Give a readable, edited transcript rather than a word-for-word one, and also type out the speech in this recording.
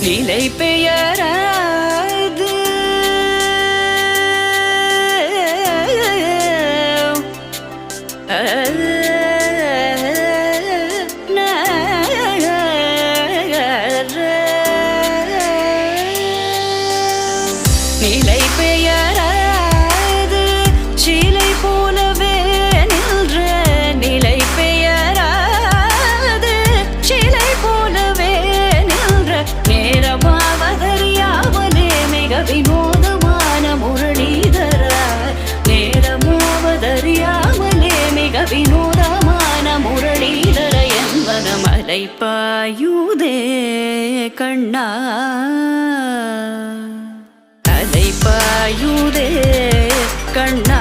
நிலை பெயராது நிலை பெயராது சிலை போலவே நின்ற நிலை பெயராது சிலை போலவே நின்ற நேரமாவதறியாமலே மிக வினோதமான முரளிதரா நேரமாவதறியாமலே மிக வினோதமான முரளிதர என்பன மலை பாயுதே கண்ணா அலை பாயுதே கண்ணா